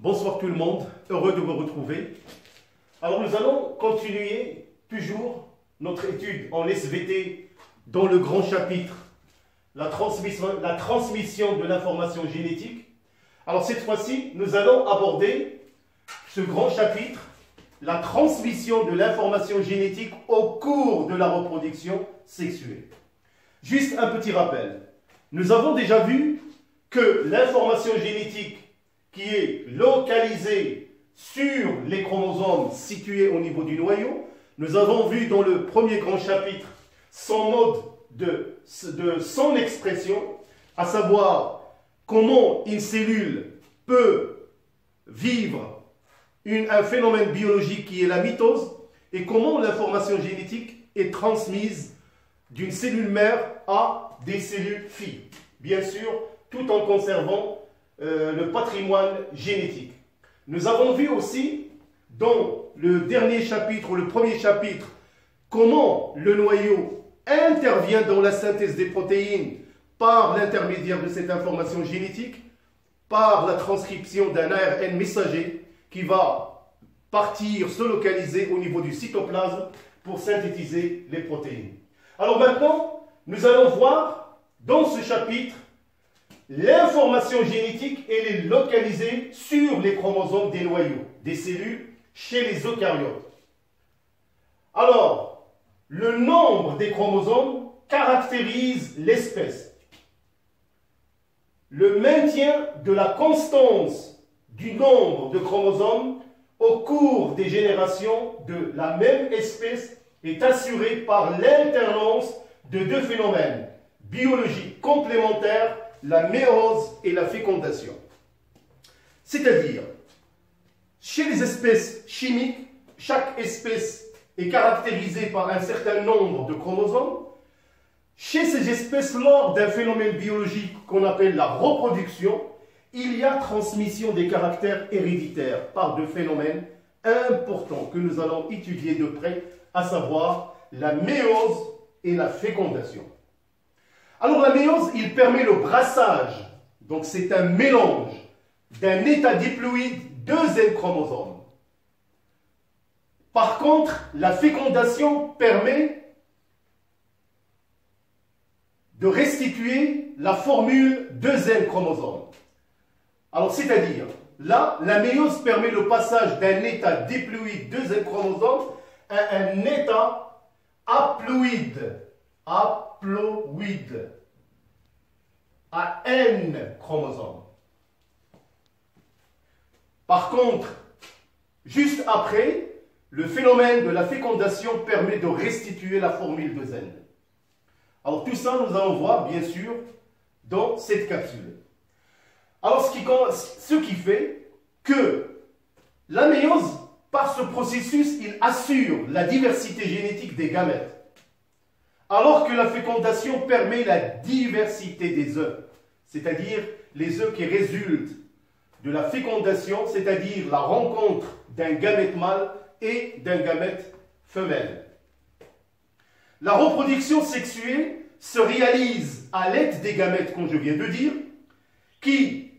Bonsoir tout le monde, heureux de vous retrouver. Alors nous allons continuer toujours notre étude en SVT dans le grand chapitre, la transmission de l'information génétique. Alors cette fois-ci, nous allons aborder ce grand chapitre, la transmission de l'information génétique au cours de la reproduction sexuelle. Juste un petit rappel. Nous avons déjà vu que l'information génétique qui est localisée sur les chromosomes situés au niveau du noyau, nous avons vu dans le premier grand chapitre son mode de son expression, à savoir comment une cellule peut vivre un phénomène biologique qui est la mitose et comment l'information génétique est transmise d'une cellule mère à des cellules filles. Bien sûr, tout en conservant le patrimoine génétique. Nous avons vu aussi dans le dernier chapitre ou le premier chapitre comment le noyau intervient dans la synthèse des protéines par l'intermédiaire de cette information génétique, par la transcription d'un ARN messager qui va partir se localiser au niveau du cytoplasme pour synthétiser les protéines. Alors maintenant, nous allons voir dans ce chapitre l'information génétique, elle est localisée sur les chromosomes des noyaux, des cellules, chez les eucaryotes. Alors, le nombre des chromosomes caractérise l'espèce. Le maintien de la constance du nombre de chromosomes au cours des générations de la même espèce est assuré par l'alternance de deux phénomènes biologiques complémentaires, la méiose et la fécondation. C'est-à-dire, chez les espèces chimiques, chaque espèce est caractérisée par un certain nombre de chromosomes. Chez ces espèces, lors d'un phénomène biologique qu'on appelle la reproduction, il y a transmission des caractères héréditaires par deux phénomènes importants que nous allons étudier de près, à savoir la méiose et la fécondation. Alors la méiose, il permet le brassage, donc c'est un mélange d'un état diploïde deux N chromosomes. Par contre, la fécondation permet de restituer la formule 2N chromosomes. Alors c'est-à-dire, là, la méiose permet le passage d'un état diploïde 2N chromosomes à un état haploïde. À N chromosomes. Par contre, juste après, le phénomène de la fécondation permet de restituer la formule de N. Alors tout ça, nous allons voir, bien sûr, dans cette capsule. Alors ce qui fait que la méiose, par ce processus, il assure la diversité génétique des gamètes. Alors que la fécondation permet la diversité des œufs, c'est-à-dire les œufs qui résultent de la fécondation, c'est-à-dire la rencontre d'un gamète mâle et d'un gamète femelle. La reproduction sexuelle se réalise à l'aide des gamètes, comme je viens de dire, qui,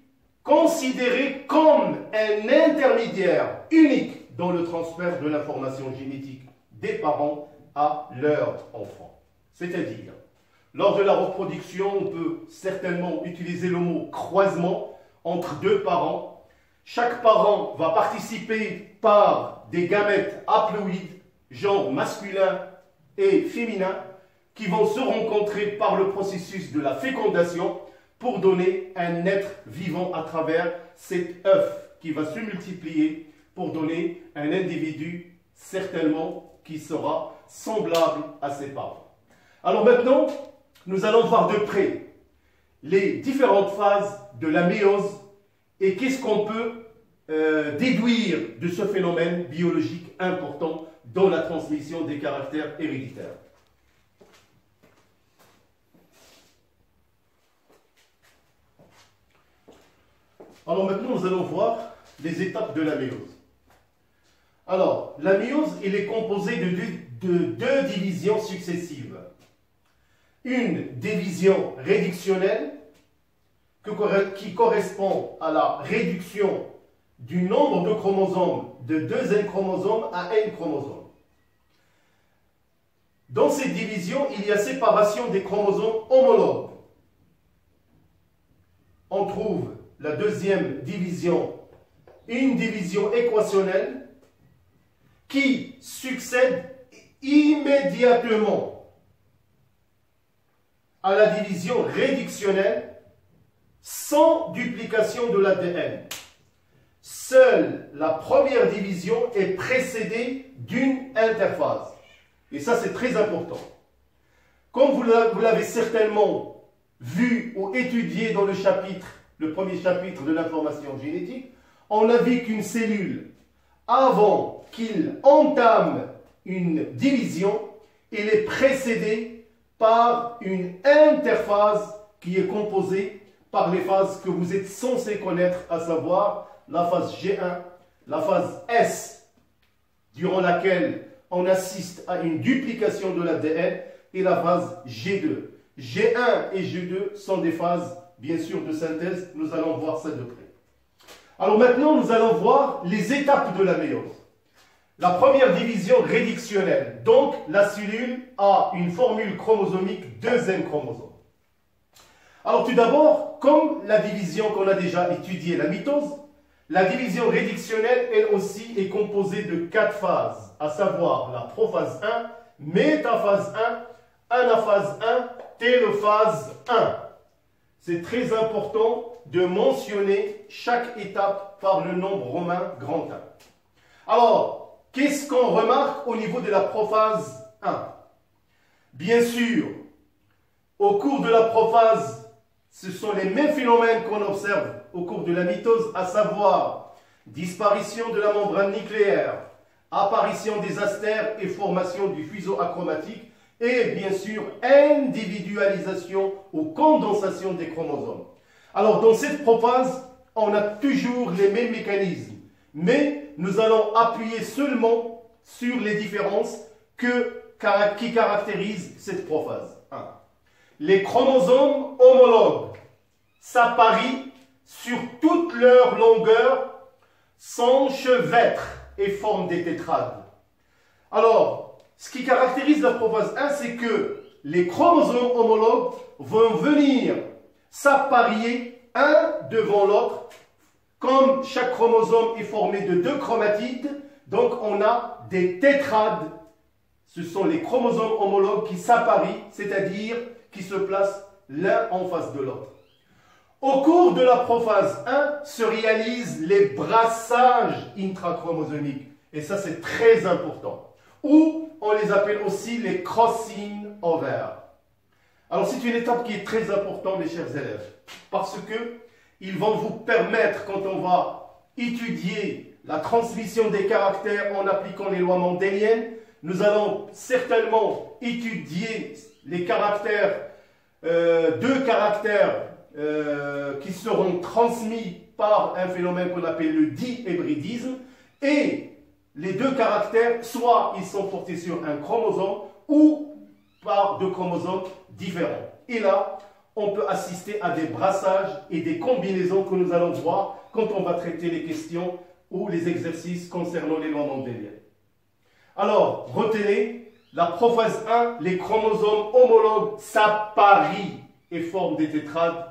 considérés comme un intermédiaire unique dans le transfert de l'information génétique des parents à leurs enfants. C'est-à-dire, lors de la reproduction, on peut certainement utiliser le mot croisement entre deux parents. Chaque parent va participer par des gamètes haploïdes, genre masculin et féminin, qui vont se rencontrer par le processus de la fécondation pour donner un être vivant à travers cet œuf qui va se multiplier pour donner un individu certainement qui sera semblable à ses parents. Alors maintenant, nous allons voir de près les différentes phases de la méiose et qu'est-ce qu'on peut déduire de ce phénomène biologique important dans la transmission des caractères héréditaires. Alors maintenant, nous allons voir les étapes de la méiose. Alors, la méiose, elle est composée de deux divisions successives. Une division réductionnelle qui correspond à la réduction du nombre de chromosomes de 2 N chromosomes à N chromosomes. Dans cette division, il y a séparation des chromosomes homologues. On trouve la deuxième division, une division équationnelle qui succède immédiatement à la division réductionnelle sans duplication de l'ADN. Seule la première division est précédée d'une interphase. Et ça, c'est très important. Comme vous l'avez certainement vu ou étudié dans le premier chapitre de l'information génétique, on a vu qu'une cellule, avant qu'il entame une division, elle est précédée par une interphase qui est composée par les phases que vous êtes censés connaître, à savoir la phase G1, la phase S, durant laquelle on assiste à une duplication de l'ADN, et la phase G2. G1 et G2 sont des phases, bien sûr, de synthèse. Nous allons voir ça de près. Alors maintenant, nous allons voir les étapes de la méiose. La première division réductionnelle. Donc, la cellule a une formule chromosomique 2N chromosomes. Alors tout d'abord, comme la division qu'on a déjà étudiée, la mitose, la division réductionnelle, elle aussi, est composée de 4 phases, à savoir la prophase 1, métaphase 1, anaphase 1, télophase 1. C'est très important de mentionner chaque étape par le nombre romain grand 1. Alors, qu'est-ce qu'on remarque au niveau de la prophase 1? Bien sûr, au cours de la prophase, ce sont les mêmes phénomènes qu'on observe au cours de la mitose, à savoir disparition de la membrane nucléaire, apparition des astères et formation du fuseau achromatique, et bien sûr individualisation ou condensation des chromosomes. Alors dans cette prophase, on a toujours les mêmes mécanismes, mais nous allons appuyer seulement sur les différences qui caractérisent cette prophase. 1. Les chromosomes homologues s'apparient sur toute leur longueur, s'enchevêtrent et forment des tétrades. Alors, ce qui caractérise la prophase 1, c'est que les chromosomes homologues vont venir s'apparier un devant l'autre. Comme chaque chromosome est formé de 2 chromatides, donc on a des tétrades. Ce sont les chromosomes homologues qui s'apparient, c'est-à-dire qui se placent l'un en face de l'autre. Au cours de la prophase 1 se réalisent les brassages intrachromosomiques. Et ça, c'est très important. Ou on les appelle aussi les crossing over. Alors, c'est une étape qui est très importante, mes chers élèves, parce que ils vont vous permettre, quand on va étudier la transmission des caractères en appliquant les lois mendéliennes, nous allons certainement étudier les caractères, 2 caractères qui seront transmis par un phénomène qu'on appelle le dihybridisme, et les 2 caractères, soit ils sont portés sur un chromosome ou par 2 chromosomes différents. Et là, on peut assister à des brassages et des combinaisons que nous allons voir quand on va traiter les questions ou les exercices concernant les lois mendéliennes. Alors, retenez, la prophase 1, les chromosomes homologues s'apparient et forment des tétrades.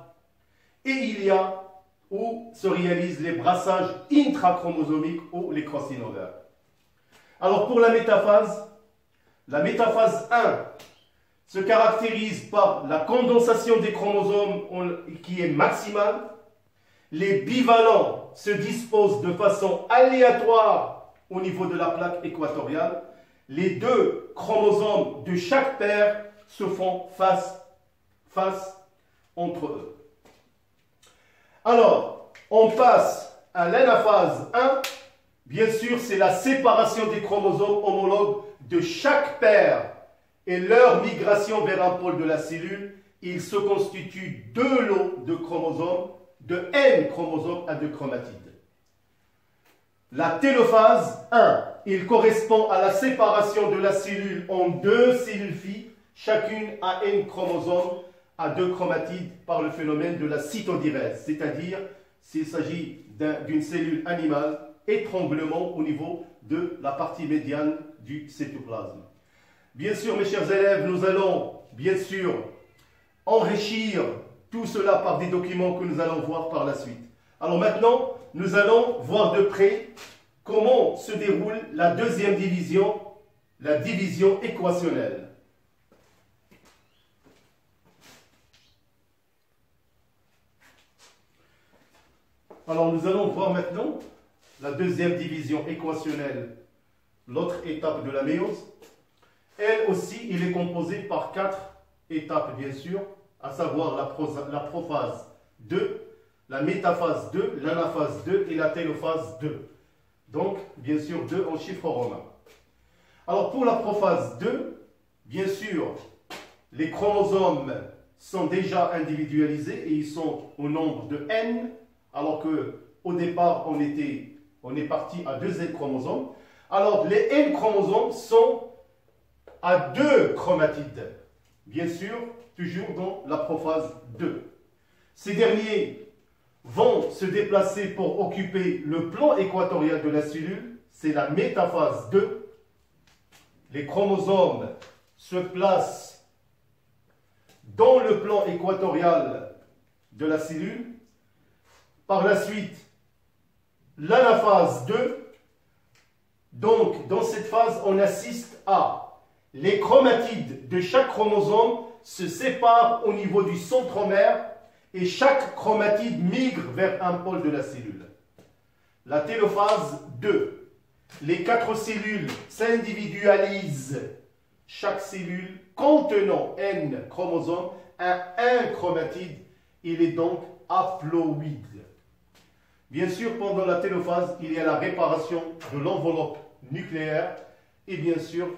Et il y a où se réalisent les brassages intrachromosomiques ou les crossing over. Alors pour la métaphase 1 se caractérise par la condensation des chromosomes qui est maximale. Les bivalents se disposent de façon aléatoire au niveau de la plaque équatoriale. Les 2 chromosomes de chaque paire se font face entre eux. Alors, on passe à l'anaphase 1. Bien sûr, c'est la séparation des chromosomes homologues de chaque paire et leur migration vers un pôle de la cellule. Il se constitue 2 lots de chromosomes, de N chromosomes à 2 chromatides. La télophase 1, il correspond à la séparation de la cellule en 2 cellules filles, chacune à N chromosomes à 2 chromatides par le phénomène de la cytodirèse, c'est-à-dire s'il s'agit d'une cellule animale, étranglement au niveau de la partie médiane du cytoplasme. Bien sûr, mes chers élèves, nous allons bien sûr enrichir tout cela par des documents que nous allons voir par la suite. Alors maintenant, nous allons voir de près comment se déroule la deuxième division, la division équationnelle. Alors nous allons voir maintenant la deuxième division équationnelle, l'autre étape de la méiose. Elle aussi, il est composé par 4 étapes bien sûr, à savoir la prophase 2, la métaphase 2, l'anaphase 2 et la télophase 2. Donc, bien sûr, 2 en chiffre romain. Alors, pour la prophase 2, bien sûr, les chromosomes sont déjà individualisés et ils sont au nombre de N, alors qu'au départ, on est parti à 2 N chromosomes. Alors, les N chromosomes sont à 2 chromatides, bien sûr, toujours dans la prophase 2. Ces derniers vont se déplacer pour occuper le plan équatorial de la cellule, c'est la métaphase 2. Les chromosomes se placent dans le plan équatorial de la cellule. Par la suite, l'anaphase 2. Donc, dans cette phase, on assiste à les chromatides de chaque chromosome se séparent au niveau du centromère et chaque chromatide migre vers un pôle de la cellule. La télophase 2. Les 4 cellules s'individualisent, chaque cellule contenant N chromosomes a un chromatide, il est donc haploïde. Bien sûr, pendant la télophase, il y a la réparation de l'enveloppe nucléaire et bien sûr,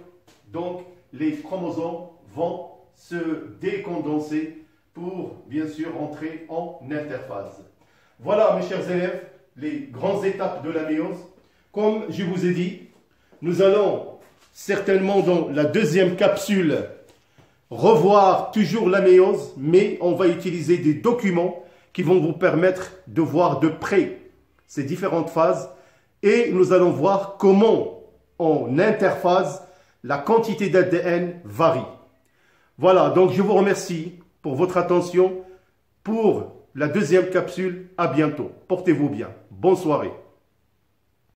donc, les chromosomes vont se décondenser pour, bien sûr, entrer en interphase. Voilà, mes chers élèves, les grandes étapes de la méiose. Comme je vous ai dit, nous allons certainement dans la deuxième capsule revoir toujours la méiose, mais on va utiliser des documents qui vont vous permettre de voir de près ces différentes phases et nous allons voir comment en interphase la quantité d'ADN varie. Voilà, donc je vous remercie pour votre attention. Pour la deuxième capsule, à bientôt. Portez-vous bien. Bonne soirée.